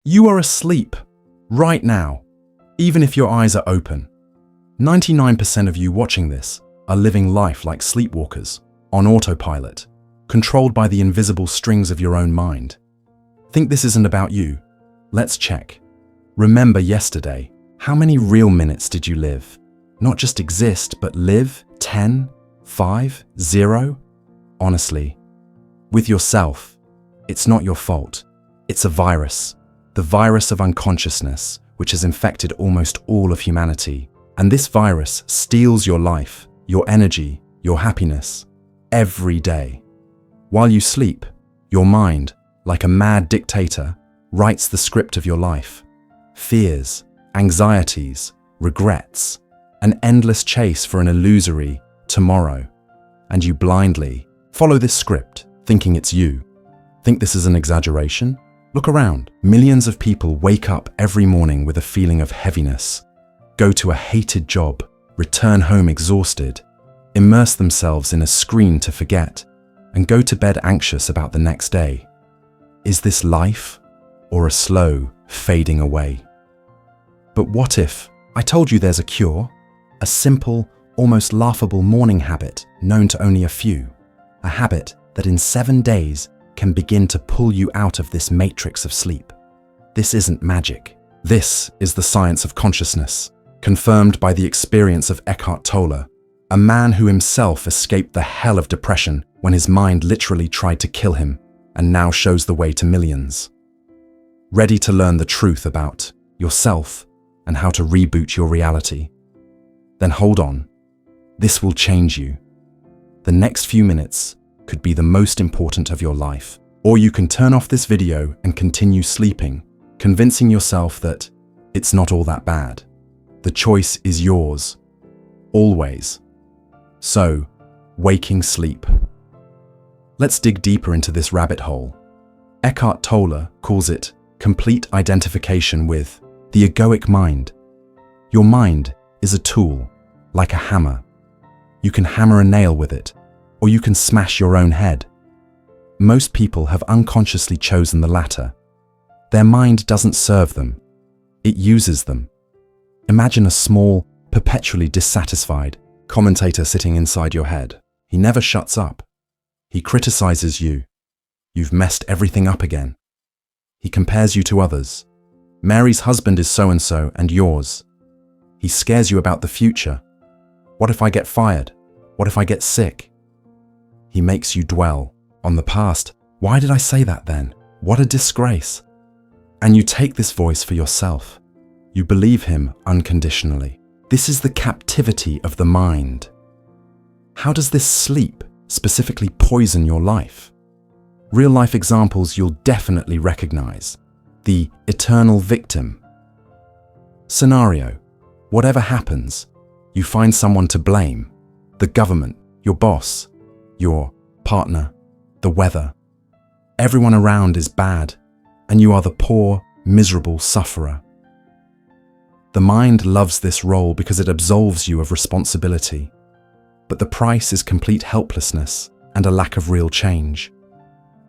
You are asleep, right now, even if your eyes are open. 99% of you watching this are living life like sleepwalkers, on autopilot, controlled by the invisible strings of your own mind. Think this isn't about you? Let's check. Remember yesterday. How many real minutes did you live? Not just exist, but live? 10? 5? 0? Honestly, with yourself, it's not your fault. It's a virus. The virus of unconsciousness, which has infected almost all of humanity. And this virus steals your life, your energy, your happiness, every day. While you sleep, your mind, like a mad dictator, writes the script of your life. Fears, anxieties, regrets, an endless chase for an illusory tomorrow. And you blindly follow this script, thinking it's you. Think this is an exaggeration? Look around. Millions of people wake up every morning with a feeling of heaviness, go to a hated job, return home exhausted, immerse themselves in a screen to forget, and go to bed anxious about the next day. Is this life or a slow fading away? But what if I told you there's a cure? A simple, almost laughable morning habit known to only a few. A habit that in 7 days can begin to pull you out of this matrix of sleep. This isn't magic. This is the science of consciousness, confirmed by the experience of Eckhart Tolle, a man who himself escaped the hell of depression when his mind literally tried to kill him, and now shows the way to millions. Ready to learn the truth about yourself and how to reboot your reality? Then hold on. This will change you. The next few minutes could be the most important of your life. Or you can turn off this video and continue sleeping, convincing yourself that it's not all that bad. The choice is yours. Always. So, waking sleep. Let's dig deeper into this rabbit hole. Eckhart Tolle calls it complete identification with the egoic mind. Your mind is a tool, like a hammer. You can hammer a nail with it, or you can smash your own head. Most people have unconsciously chosen the latter. Their mind doesn't serve them. It uses them. Imagine a small, perpetually dissatisfied commentator sitting inside your head. He never shuts up. He criticizes you. You've messed everything up again. He compares you to others. Mary's husband is so-and-so and yours. He scares you about the future. What if I get fired? What if I get sick? He makes you dwell on the past. Why did I say that then? What a disgrace. And you take this voice for yourself. You believe him unconditionally. This is the captivity of the mind. How does this sleep specifically poison your life? Real-life examples you'll definitely recognize. The eternal victim. Scenario: whatever happens, you find someone to blame. The government, your boss, your partner, the weather. Everyone around is bad, and you are the poor, miserable sufferer. The mind loves this role because it absolves you of responsibility. But the price is complete helplessness and a lack of real change.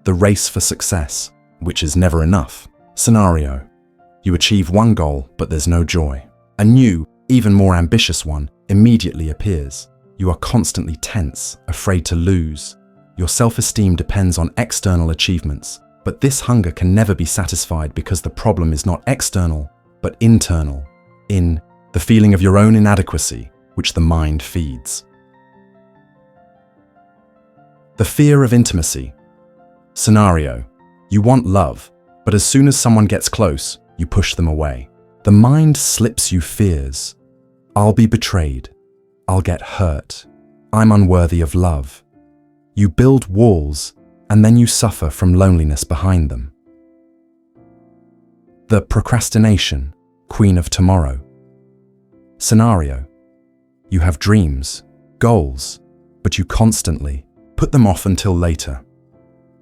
The race for success, which is never enough. Scenario: you achieve one goal, but there's no joy. A new, even more ambitious one immediately appears. You are constantly tense, afraid to lose. Your self-esteem depends on external achievements, but this hunger can never be satisfied because the problem is not external, but internal, in the feeling of your own inadequacy, which the mind feeds. The fear of intimacy. Scenario: you want love, but as soon as someone gets close, you push them away. The mind slips you fears. I'll be betrayed. I'll get hurt. I'm unworthy of love. You build walls, and then you suffer from loneliness behind them. The procrastination, queen of tomorrow. Scenario: you have dreams, goals, but you constantly put them off until later.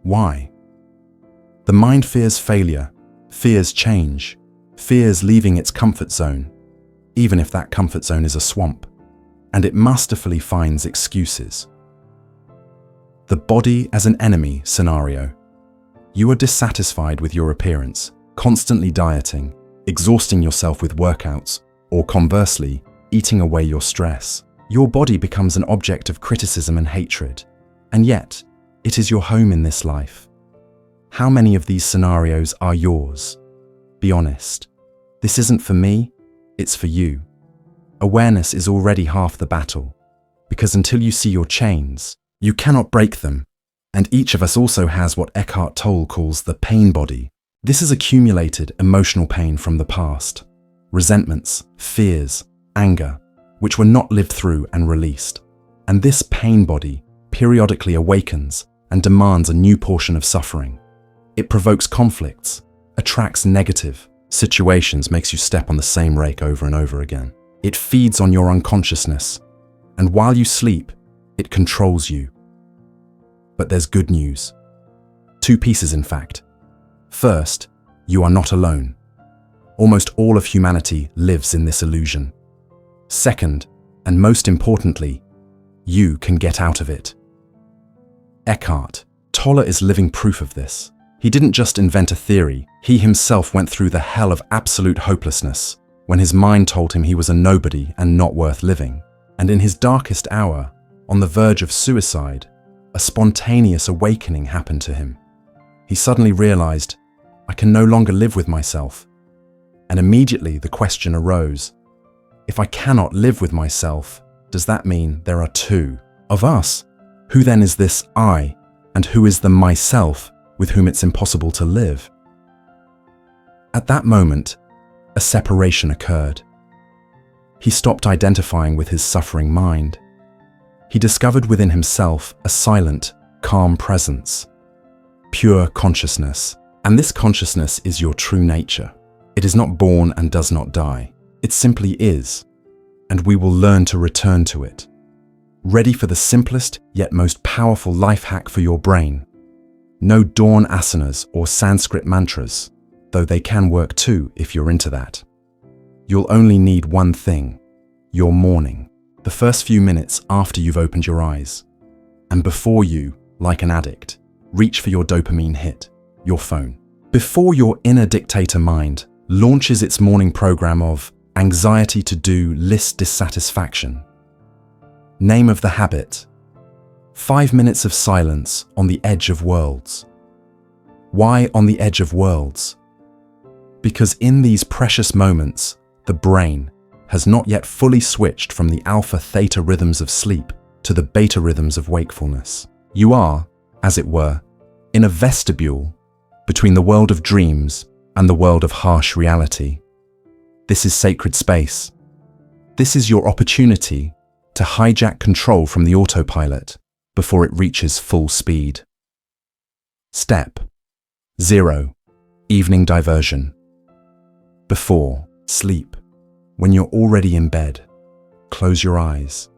Why? The mind fears failure, fears change, fears leaving its comfort zone, even if that comfort zone is a swamp, and it masterfully finds excuses. The body as an enemy scenario. You are dissatisfied with your appearance, constantly dieting, exhausting yourself with workouts, or conversely, eating away your stress. Your body becomes an object of criticism and hatred, and yet, it is your home in this life. How many of these scenarios are yours? Be honest. This isn't for me, it's for you. Awareness is already half the battle, because until you see your chains, you cannot break them. And each of us also has what Eckhart Tolle calls the pain body. This is accumulated emotional pain from the past, resentments, fears, anger, which were not lived through and released. And this pain body periodically awakens and demands a new portion of suffering. It provokes conflicts, attracts negative situations, makes you step on the same rake over and over again. It feeds on your unconsciousness, and while you sleep, it controls you. But there's good news. Two pieces, in fact. First, you are not alone. Almost all of humanity lives in this illusion. Second, and most importantly, you can get out of it. Eckhart Tolle is living proof of this. He didn't just invent a theory, he himself went through the hell of absolute hopelessness when his mind told him he was a nobody and not worth living. And in his darkest hour, on the verge of suicide, a spontaneous awakening happened to him. He suddenly realized, I can no longer live with myself. And immediately the question arose, if I cannot live with myself, does that mean there are two of us? Who then is this I, and who is the myself with whom it's impossible to live? At that moment, a separation occurred. He stopped identifying with his suffering mind. He discovered within himself a silent, calm presence, pure consciousness. And this consciousness is your true nature. It is not born and does not die. It simply is, and we will learn to return to it. Ready for the simplest yet most powerful life hack for your brain. No dawn asanas or Sanskrit mantras, though they can work too if you're into that. You'll only need one thing, your morning, the first few minutes after you've opened your eyes. And before you, like an addict, reach for your dopamine hit, your phone. Before your inner dictator mind launches its morning program of anxiety to do list dissatisfaction. Name of the habit: 5 minutes of silence on the edge of worlds. Why on the edge of worlds? Because in these precious moments, the brain has not yet fully switched from the alpha-theta rhythms of sleep to the beta rhythms of wakefulness. You are, as it were, in a vestibule between the world of dreams and the world of harsh reality. This is sacred space. This is your opportunity to hijack control from the autopilot before it reaches full speed. Step 0. Evening diversion. Before sleep, when you're already in bed, close your eyes.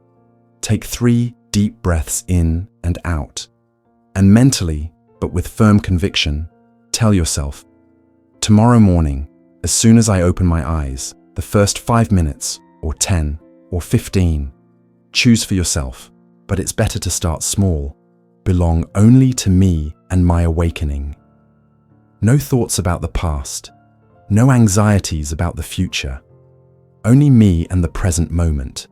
Take 3 deep breaths in and out, and mentally, but with firm conviction, tell yourself, tomorrow morning, as soon as I open my eyes, the first 5 minutes, or 10, or 15, choose for yourself, but it's better to start small, belong only to me and my awakening. No thoughts about the past, no anxieties about the future, only me and the present moment.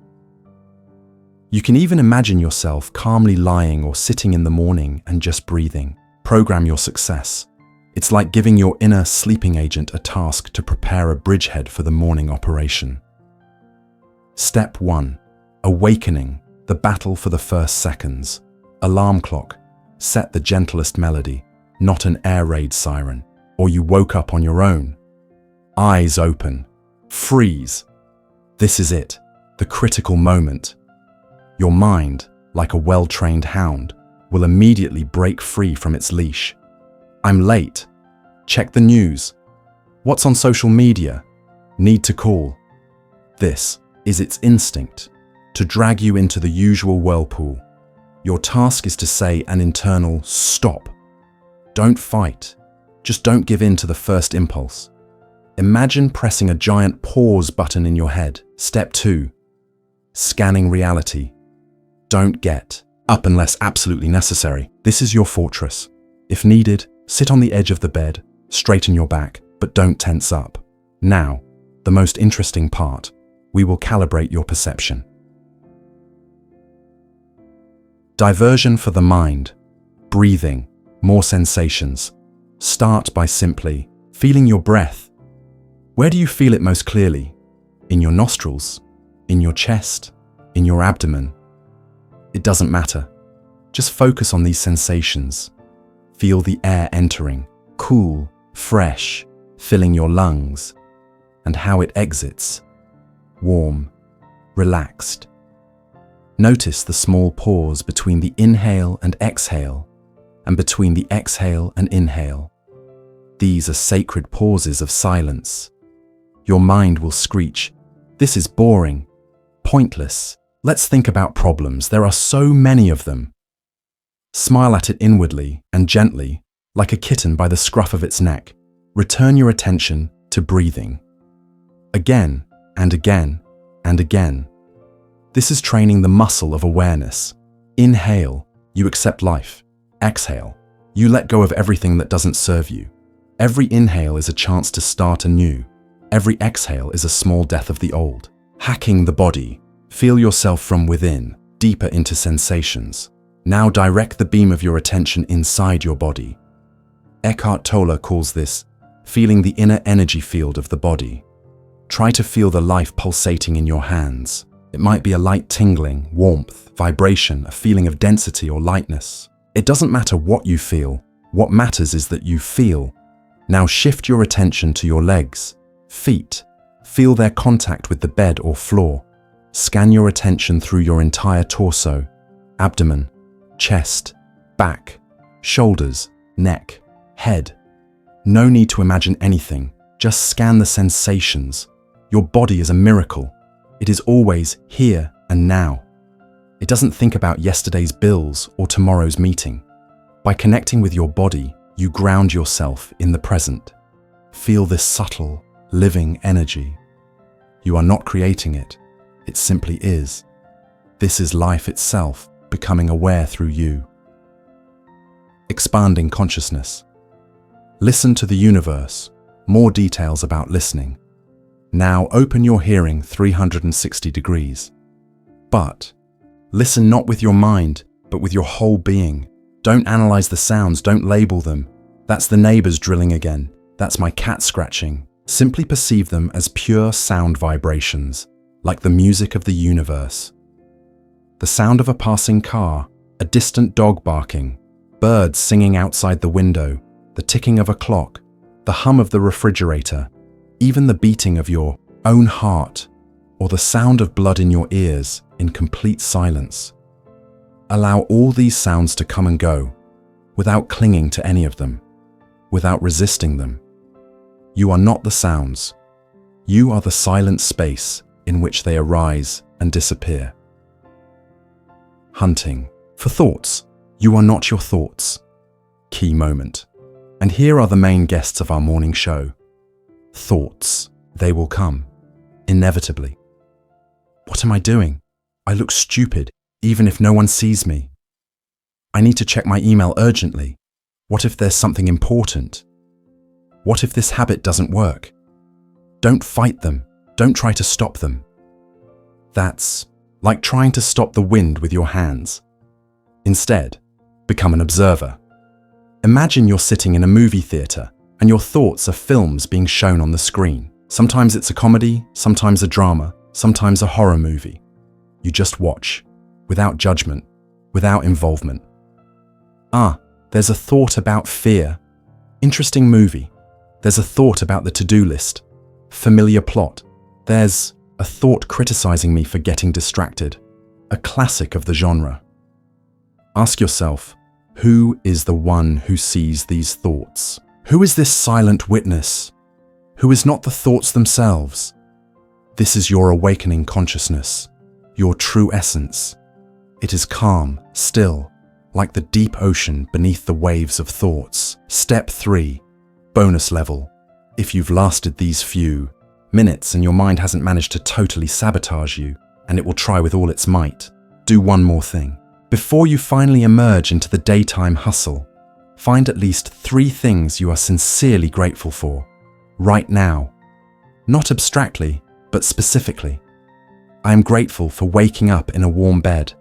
You can even imagine yourself calmly lying or sitting in the morning and just breathing. Program your success. It's like giving your inner sleeping agent a task to prepare a bridgehead for the morning operation. Step 1. Awakening, the battle for the first seconds. Alarm clock. Set the gentlest melody, not an air raid siren, or you woke up on your own. Eyes open. Freeze. This is it, the critical moment. Your mind, like a well-trained hound, will immediately break free from its leash. I'm late. Check the news. What's on social media? Need to call. This is its instinct, to drag you into the usual whirlpool. Your task is to say an internal stop. Don't fight. Just don't give in to the first impulse. Imagine pressing a giant pause button in your head. Step 2. Scanning reality. Don't get up unless absolutely necessary. This is your fortress. If needed, sit on the edge of the bed, straighten your back, But don't tense up. Now, the most interesting part. We will calibrate your perception. Diversion for the mind. Breathing. More sensations. Start by simply feeling your breath. Where do you feel it most clearly? In your nostrils? In your chest? In your abdomen? It doesn't matter. Just focus on these sensations. Feel the air entering, cool, fresh, filling your lungs, and how it exits, warm, relaxed. Notice the small pause between the inhale and exhale, and between the exhale and inhale. These are sacred pauses of silence. Your mind will screech, "This is boring, pointless. Let's think about problems. There are so many of them." Smile at it inwardly and gently, like a kitten by the scruff of its neck. Return your attention to breathing. Again and again and again. This is training the muscle of awareness. Inhale, you accept life. Exhale, you let go of everything that doesn't serve you. Every inhale is a chance to start anew. Every exhale is a small death of the old. Hacking the body. Feel yourself from within, deeper into sensations. Now direct the beam of your attention inside your body. Eckhart Tolle calls this feeling the inner energy field of the body. Try to feel the life pulsating in your hands. It might be a light tingling, warmth, vibration, a feeling of density or lightness. It doesn't matter what you feel. What matters is that you feel. Now shift your attention to your legs, feet. Feel their contact with the bed or floor. Scan your attention through your entire torso, abdomen, chest, back, shoulders, neck, head. No need to imagine anything, just scan the sensations. Your body is a miracle. It is always here and now. It doesn't think about yesterday's bills or tomorrow's meeting. By connecting with your body, you ground yourself in the present. Feel this subtle, living energy. You are not creating it. It simply is. This is life itself, becoming aware through you. Expanding consciousness. Listen to the universe. More details about listening. Now open your hearing 360 degrees. But listen not with your mind, but with your whole being. Don't analyze the sounds, don't label them. That's the neighbors drilling again. That's my cat scratching. Simply perceive them as pure sound vibrations, like the music of the universe. The sound of a passing car, a distant dog barking, birds singing outside the window, the ticking of a clock, the hum of the refrigerator, even the beating of your own heart, or the sound of blood in your ears in complete silence. Allow all these sounds to come and go, without clinging to any of them, without resisting them. You are not the sounds. You are the silent space in which they arise and disappear. Hunting for thoughts. You are not your thoughts. Key moment. And here are the main guests of our morning show. Thoughts. They will come. Inevitably. What am I doing? I look stupid, even if no one sees me. I need to check my email urgently. What if there's something important? What if this habit doesn't work? Don't fight them. Don't try to stop them. That's like trying to stop the wind with your hands. Instead, become an observer. Imagine you're sitting in a movie theater and your thoughts are films being shown on the screen. Sometimes it's a comedy, sometimes a drama, sometimes a horror movie. You just watch, without judgment, without involvement. There's a thought about fear. Interesting movie. There's a thought about the to-do list. Familiar plot. There's a thought criticizing me for getting distracted. A classic of the genre. Ask yourself, who is the one who sees these thoughts? Who is this silent witness? Who is not the thoughts themselves? This is your awakening consciousness, your true essence. It is calm, still, like the deep ocean beneath the waves of thoughts. Step 3, bonus level. If you've lasted these few minutes and your mind hasn't managed to totally sabotage you, and it will try with all its might, do one more thing. Before you finally emerge into the daytime hustle, find at least 3 things you are sincerely grateful for. right now. Not abstractly, but specifically. I am grateful for waking up in a warm bed.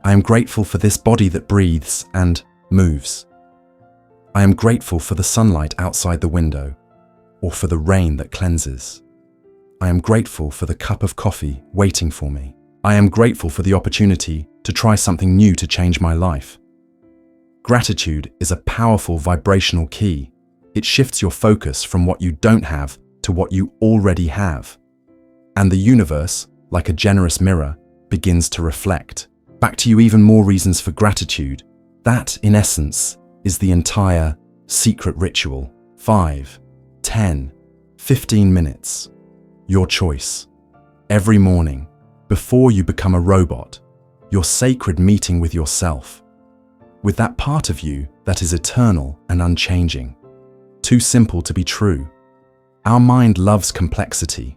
I am grateful for this body that breathes and moves. I am grateful for the sunlight outside the window, or for the rain that cleanses. I am grateful for the cup of coffee waiting for me. I am grateful for the opportunity to try something new to change my life. Gratitude is a powerful vibrational key. It shifts your focus from what you don't have to what you already have. And the universe, like a generous mirror, begins to reflect back to you even more reasons for gratitude. That, in essence, is the entire secret ritual. 5, 10, 15 minutes. Your choice. Every morning, before you become a robot, your sacred meeting with yourself, with that part of you that is eternal and unchanging. Too simple to be true. Our mind loves complexity.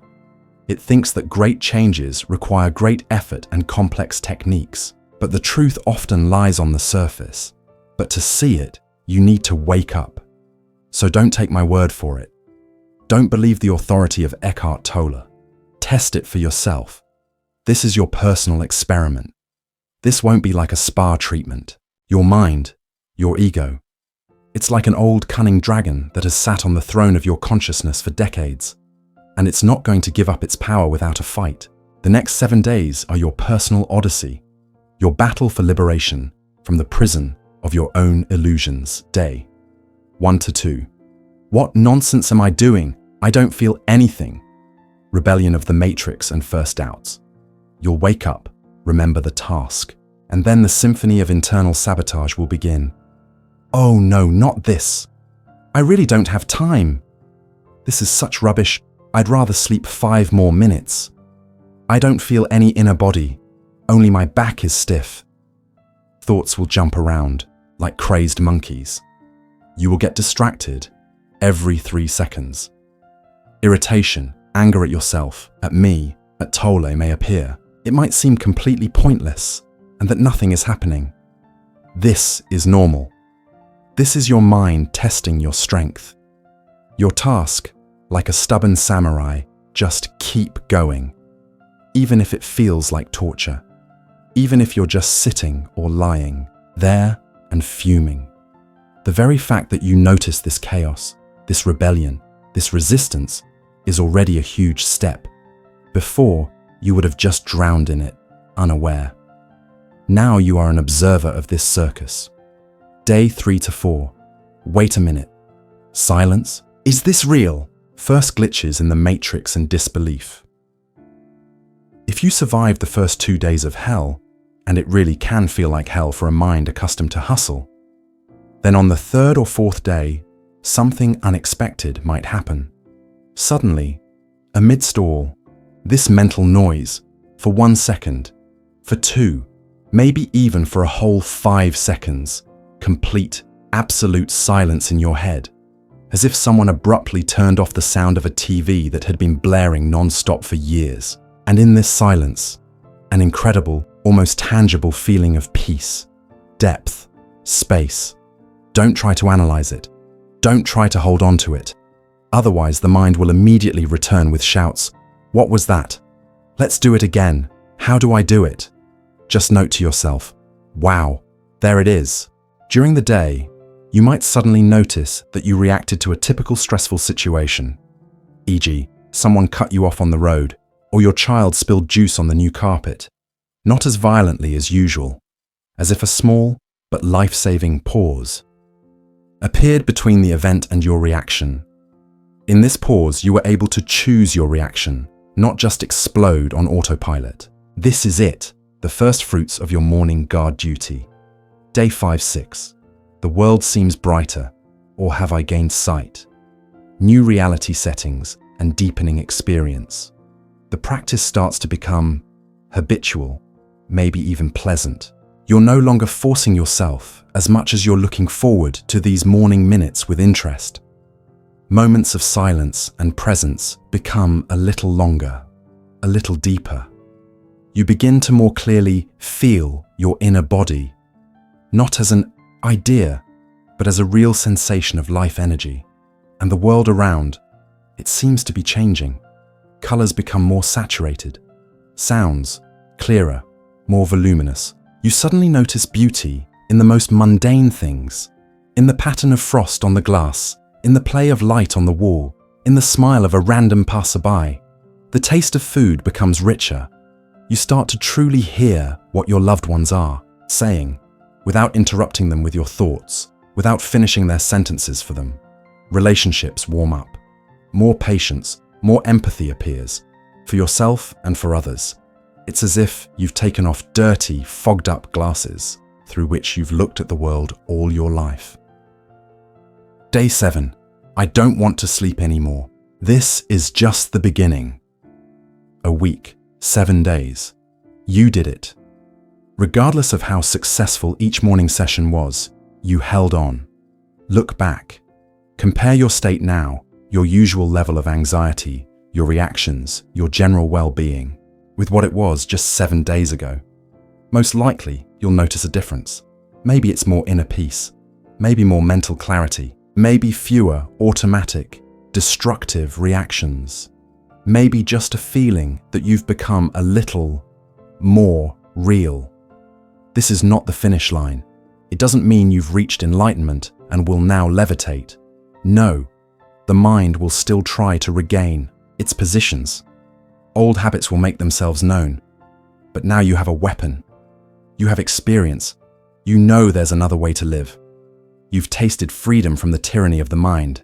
It thinks that great changes require great effort and complex techniques, but the truth often lies on the surface. But to see it, you need to wake up. So don't take my word for it. Don't believe the authority of Eckhart Tolle. Test it for yourself. This is your personal experiment. This won't be like a spa treatment. Your mind, your ego. It's like an old cunning dragon that has sat on the throne of your consciousness for decades, and it's not going to give up its power without a fight. The next 7 days are your personal odyssey, your battle for liberation from the prison of your own illusions. Day 1 to 2. What nonsense am I doing? I don't feel anything. Rebellion of the Matrix and first doubts. You'll wake up, remember the task, and then the symphony of internal sabotage will begin. Oh no, not this. I really don't have time. This is such rubbish. I'd rather sleep 5 more minutes. I don't feel any inner body. Only my back is stiff. Thoughts will jump around like crazed monkeys. You will get distracted every 3 seconds. Irritation, anger at yourself, at me, at Tolle may appear. It might seem completely pointless and that nothing is happening. This is normal. This is your mind testing your strength. Your task, like a stubborn samurai, just keep going. Even if it feels like torture. Even if you're just sitting or lying there and fuming. The very fact that you notice this chaos, this rebellion, this resistance is already a huge step. Before, you would have just drowned in it, unaware. Now you are an observer of this circus. Day 3 to 4. Wait a minute. Silence? Is this real? First glitches in the matrix and disbelief. If you survive the first 2 days of hell, and it really can feel like hell for a mind accustomed to hustle, then on the 3rd or 4th day, something unexpected might happen. Suddenly, amidst all this mental noise, for 1 second, for 2, maybe even for a whole 5 seconds, complete, absolute silence in your head, as if someone abruptly turned off the sound of a TV that had been blaring non-stop for years. And in this silence, an incredible, almost tangible feeling of peace, depth, space. Don't try to analyze it. Don't try to hold on to it. Otherwise, the mind will immediately return with shouts, "What was that? Let's do it again. How do I do it?" Just note to yourself, "Wow, there it is." During the day, you might suddenly notice that you reacted to a typical stressful situation, e.g., someone cut you off on the road, or your child spilled juice on the new carpet, not as violently as usual, as if a small but life-saving pause appeared between the event and your reaction. In this pause, you were able to choose your reaction, not just explode on autopilot. This is it, the first fruits of your morning guard duty. Day 5-6. The world seems brighter, or have I gained sight? New reality settings and deepening experience. The practice starts to become habitual, maybe even pleasant. You're no longer forcing yourself as much as you're looking forward to these morning minutes with interest. Moments of silence and presence become a little longer, a little deeper. You begin to more clearly feel your inner body, not as an idea, but as a real sensation of life energy. And the world around, it seems to be changing. Colors become more saturated, sounds clearer, more voluminous. You suddenly notice beauty in the most mundane things, in the pattern of frost on the glass, in the play of light on the wall, in the smile of a random passerby. The taste of food becomes richer. You start to truly hear what your loved ones are saying, without interrupting them with your thoughts, without finishing their sentences for them. Relationships warm up. More patience, more empathy appears, for yourself and for others. It's as if you've taken off dirty, fogged-up glasses through which you've looked at the world all your life. Day 7. I don't want to sleep anymore. This is just the beginning. A week, 7 days. You did it. Regardless of how successful each morning session was, you held on. Look back. Compare your state now, your usual level of anxiety, your reactions, your general well-being, with what it was just 7 days ago. Most likely, you'll notice a difference. Maybe it's more inner peace, maybe more mental clarity, maybe fewer automatic, destructive reactions, maybe just a feeling that you've become a little more real. This is not the finish line. It doesn't mean you've reached enlightenment and will now levitate. No, the mind will still try to regain its positions. Old habits will make themselves known, but now you have a weapon. You have experience. You know there's another way to live. You've tasted freedom from the tyranny of the mind,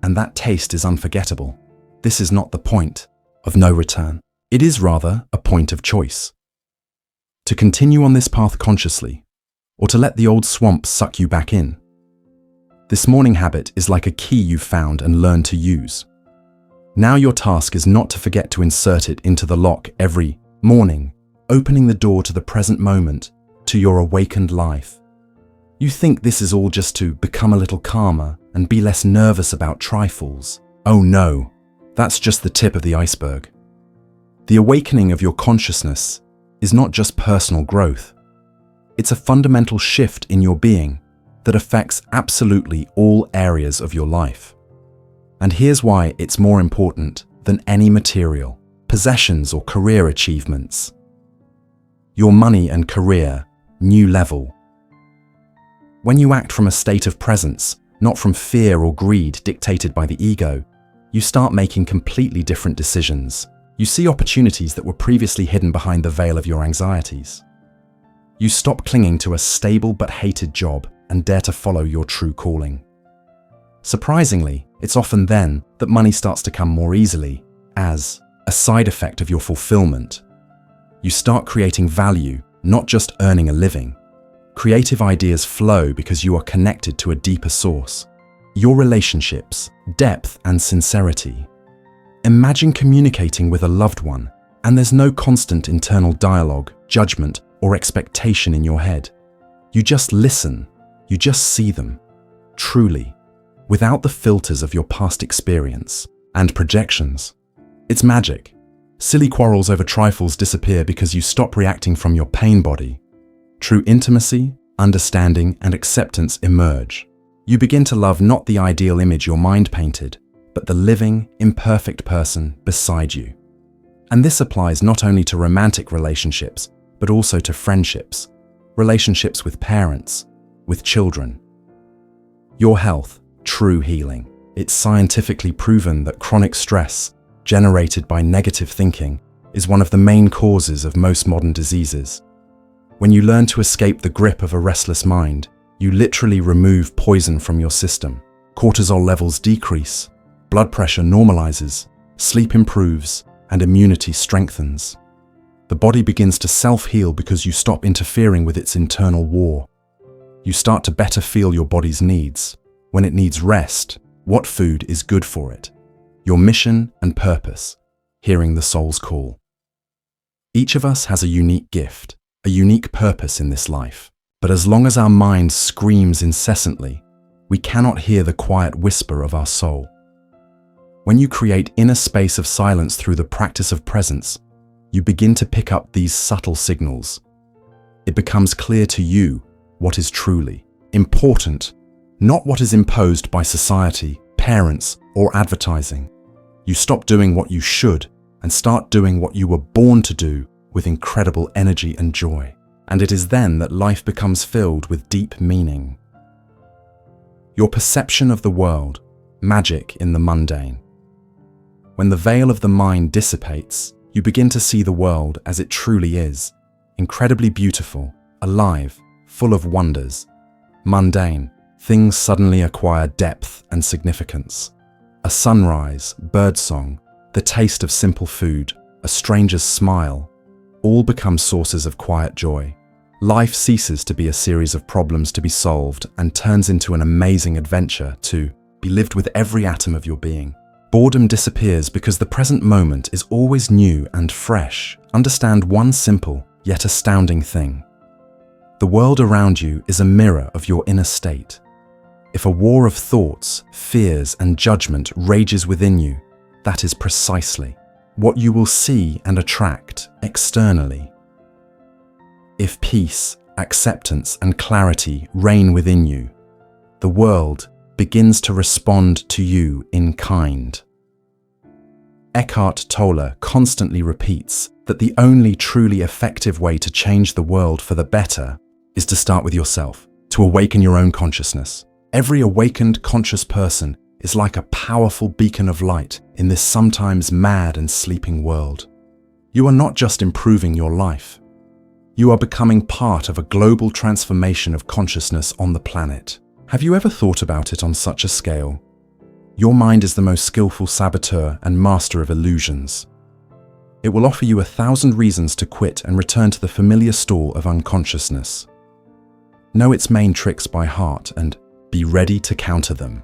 and that taste is unforgettable. This is not the point of no return. It is rather a point of choice. To continue on this path consciously, or to let the old swamp suck you back in. This morning habit is like a key you've found and learned to use. Now your task is not to forget to insert it into the lock every morning, opening the door to the present moment, to your awakened life. You think this is all just to become a little calmer and be less nervous about trifles. Oh no, that's just the tip of the iceberg. The awakening of your consciousness is not just personal growth. It's a fundamental shift in your being that affects absolutely all areas of your life. And here's why it's more important than any material, possessions or career achievements. Your money and career, new level. When you act from a state of presence, not from fear or greed dictated by the ego, you start making completely different decisions. You see opportunities that were previously hidden behind the veil of your anxieties. You stop clinging to a stable but hated job and dare to follow your true calling. Surprisingly, it's often then that money starts to come more easily, as a side effect of your fulfillment. You start creating value, not just earning a living. Creative ideas flow because you are connected to a deeper source. Your relationships, depth and sincerity. Imagine communicating with a loved one, and there's no constant internal dialogue, judgment, or expectation in your head. You just listen, you just see them, truly, without the filters of your past experience and projections. It's magic. Silly quarrels over trifles disappear because you stop reacting from your pain body. True intimacy, understanding, and acceptance emerge. You begin to love not the ideal image your mind painted, but the living, imperfect person beside you. And this applies not only to romantic relationships, but also to friendships, relationships with parents, with children. Your health, true healing. It's scientifically proven that chronic stress, generated by negative thinking, is one of the main causes of most modern diseases. When you learn to escape the grip of a restless mind, you literally remove poison from your system. Cortisol levels decrease, blood pressure normalizes, sleep improves, and immunity strengthens. The body begins to self-heal because you stop interfering with its internal war. You start to better feel your body's needs. When it needs rest, what food is good for it? Your mission and purpose, hearing the soul's call. Each of us has a unique gift, a unique purpose in this life. But as long as our mind screams incessantly, we cannot hear the quiet whisper of our soul. When you create inner space of silence through the practice of presence, you begin to pick up these subtle signals. It becomes clear to you what is truly important, not what is imposed by society, parents, or advertising. You stop doing what you should and start doing what you were born to do with incredible energy and joy. And it is then that life becomes filled with deep meaning. Your perception of the world, magic in the mundane. When the veil of the mind dissipates, you begin to see the world as it truly is, incredibly beautiful, alive, full of wonders. Mundane, things suddenly acquire depth and significance. A sunrise, birdsong, the taste of simple food, a stranger's smile, all become sources of quiet joy. Life ceases to be a series of problems to be solved and turns into an amazing adventure to be lived with every atom of your being. Boredom disappears because the present moment is always new and fresh. Understand one simple yet astounding thing. The world around you is a mirror of your inner state. If a war of thoughts, fears, and judgment rages within you, that is precisely what you will see and attract externally. If peace, acceptance, and clarity reign within you, the world begins to respond to you in kind. Eckhart Tolle constantly repeats that the only truly effective way to change the world for the better is to start with yourself, to awaken your own consciousness. Every awakened, conscious person is like a powerful beacon of light in this sometimes mad and sleeping world. You are not just improving your life. You are becoming part of a global transformation of consciousness on the planet. Have you ever thought about it on such a scale? Your mind is the most skillful saboteur and master of illusions. It will offer you 1,000 reasons to quit and return to the familiar stall of unconsciousness. Know its main tricks by heart and be ready to counter them.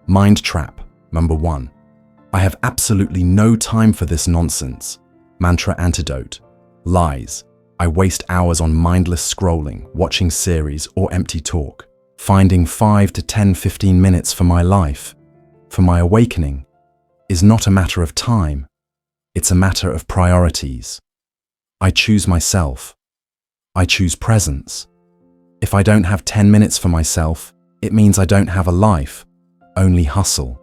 Mind trap, number 1. I have absolutely no time for this nonsense. Mantra antidote. Lies. I waste hours on mindless scrolling, watching series, or empty talk. Finding 5 to 10, 15 minutes for my life, for my awakening, is not a matter of time. It's a matter of priorities. I choose myself. I choose presence. If I don't have 10 minutes for myself, it means I don't have a life, only hustle.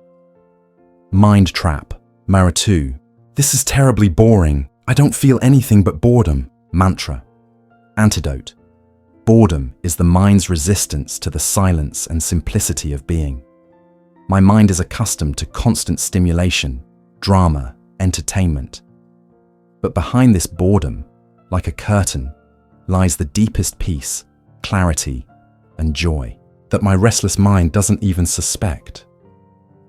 Mind trap, Mara 2. This is terribly boring. I don't feel anything but boredom. Mantra. Antidote. Boredom is the mind's resistance to the silence and simplicity of being. My mind is accustomed to constant stimulation, drama, entertainment. But behind this boredom, like a curtain, lies the deepest peace, clarity, and joy that my restless mind doesn't even suspect.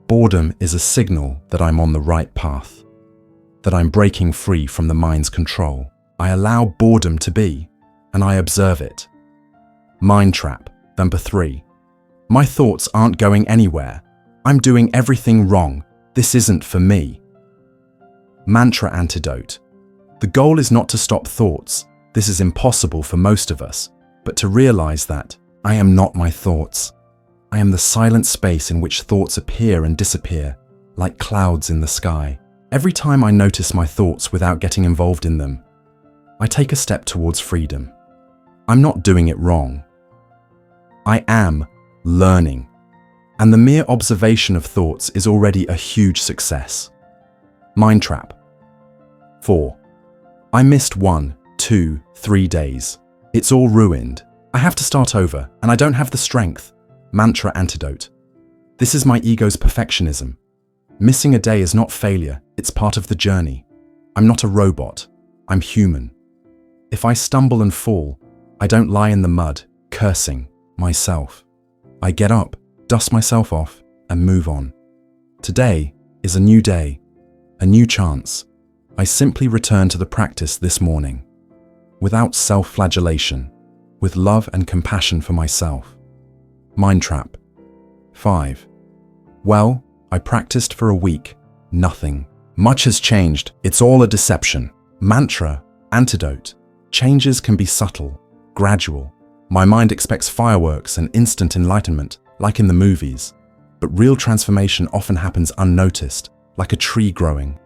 Boredom is a signal that I'm on the right path, that I'm breaking free from the mind's control. I allow boredom to be, and I observe it. Mind trap, number 3. My thoughts aren't going anywhere. I'm doing everything wrong. This isn't for me. Mantra antidote. The goal is not to stop thoughts. This is impossible for most of us, but to realize that I am not my thoughts. I am the silent space in which thoughts appear and disappear, like clouds in the sky. Every time I notice my thoughts without getting involved in them, I take a step towards freedom. I'm not doing it wrong. I am learning. And the mere observation of thoughts is already a huge success. Mind trap. 4. I missed 1, 2, 3 days. It's all ruined. I have to start over, and I don't have the strength. Mantra antidote. This is my ego's perfectionism. Missing a day is not failure, it's part of the journey. I'm not a robot. I'm human. If I stumble and fall, I don't lie in the mud, cursing myself. I get up, dust myself off, and move on. Today is a new day, a new chance. I simply return to the practice this morning, without self-flagellation, with love and compassion for myself. Mind trap. 5. Well, I practiced for a week. Nothing. Much has changed. It's all a deception. Mantra antidote. Changes can be subtle, gradual. My mind expects fireworks and instant enlightenment, like in the movies. But real transformation often happens unnoticed, like a tree growing.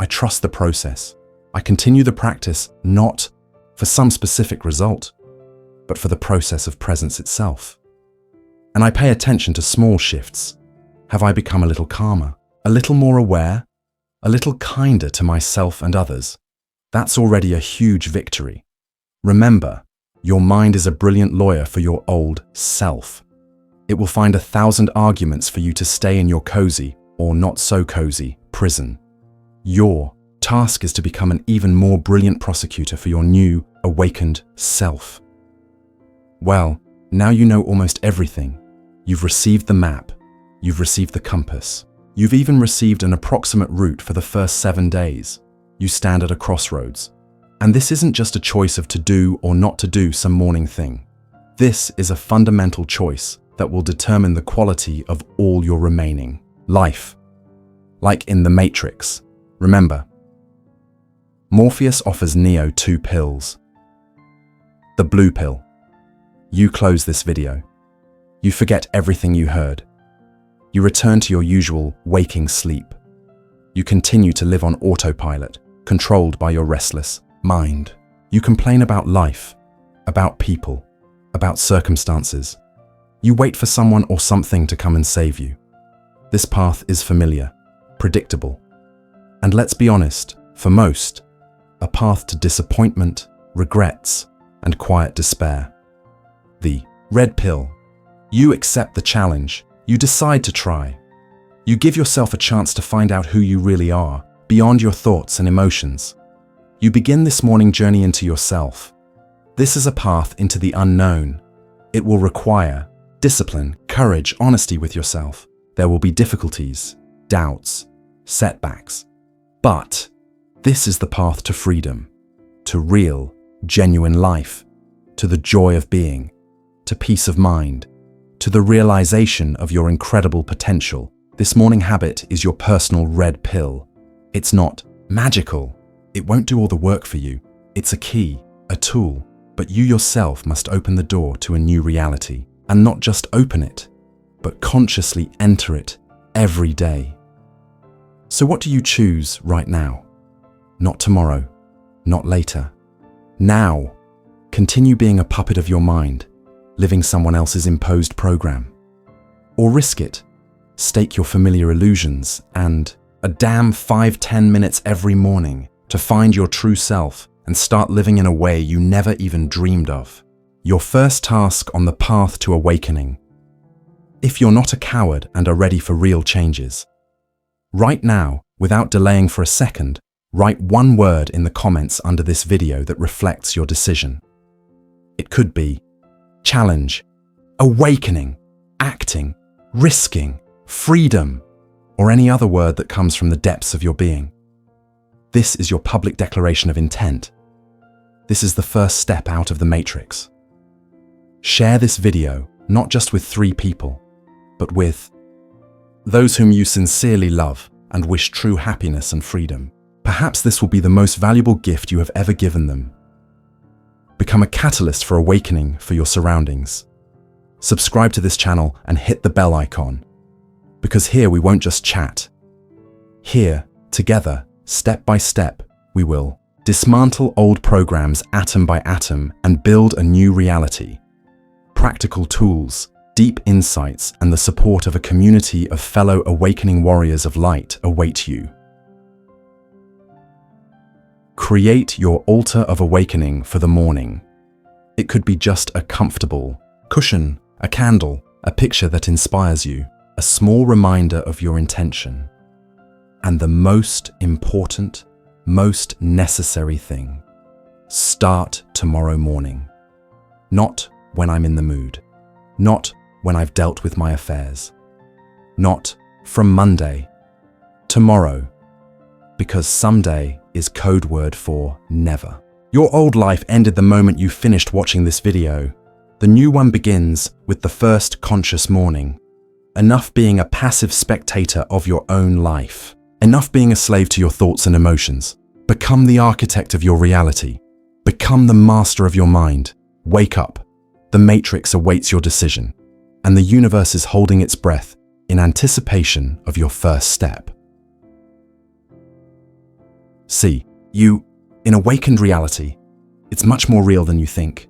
I trust the process. I continue the practice not for some specific result, but for the process of presence itself. And I pay attention to small shifts. Have I become a little calmer? a little more aware, a little kinder to myself and others. That's already a huge victory. Remember, your mind is a brilliant lawyer for your old self. It will find 1,000 arguments for you to stay in your cozy, or not so cozy, prison. Your task is to become an even more brilliant prosecutor for your new, awakened self. Well, now you know almost everything. You've received the map. You've received the compass. You've even received an approximate route for the first 7 days. You stand at a crossroads. And this isn't just a choice of to do or not to do some morning thing. This is a fundamental choice that will determine the quality of all your remaining life. Like in The Matrix. Remember, Morpheus offers Neo 2 pills. The blue pill. You close this video. You forget everything you heard. You return to your usual waking sleep. You continue to live on autopilot, controlled by your restless mind. You complain about life, about people, about circumstances. You wait for someone or something to come and save you. This path is familiar, predictable, and let's be honest, for most, a path to disappointment, regrets, and quiet despair. The red pill. You accept the challenge. You decide to try. You give yourself a chance to find out who you really are, beyond your thoughts and emotions. You begin this morning journey into yourself. This is a path into the unknown. It will require discipline, courage, honesty with yourself. There will be difficulties, doubts, setbacks. But this is the path to freedom, to real, genuine life, to the joy of being, to peace of mind, to the realization of your incredible potential. This morning habit is your personal red pill. It's not magical. It won't do all the work for you. It's a key, a tool, but you yourself must open the door to a new reality. And not just open it, but consciously enter it every day. So what do you choose right now? Not tomorrow, not later. Now, continue being a puppet of your mind, living someone else's imposed program. Or risk it, stake your familiar illusions, and a damn 5-10 minutes every morning to find your true self and start living in a way you never even dreamed of. Your first task on the path to awakening. If you're not a coward and are ready for real changes, right now, without delaying for a second, write one word in the comments under this video that reflects your decision. It could be challenge, awakening, acting, risking, freedom, or any other word that comes from the depths of your being. This is your public declaration of intent. This is the first step out of the matrix. Share this video, not just with 3 people, but with those whom you sincerely love and wish true happiness and freedom. Perhaps this will be the most valuable gift you have ever given them. Become a catalyst for awakening for your surroundings. Subscribe to this channel and hit the bell icon, because here we won't just chat. Here, together, step by step, we will dismantle old programs atom by atom and build a new reality. Practical tools, deep insights, and the support of a community of fellow awakening warriors of light await you. Create your altar of awakening for the morning. It could be just a comfortable cushion, a candle, a picture that inspires you, a small reminder of your intention. And the most important, most necessary thing, start tomorrow morning. Not when I'm in the mood. Not when I've dealt with my affairs. Not from Monday. Tomorrow. Because someday is code word for never. Your old life ended the moment you finished watching this video. The new one begins with the first conscious morning. Enough being a passive spectator of your own life. Enough being a slave to your thoughts and emotions. Become the architect of your reality. Become the master of your mind. Wake up. The matrix awaits your decision, and the universe is holding its breath in anticipation of your first step. See, in awakened reality, it's much more real than you think.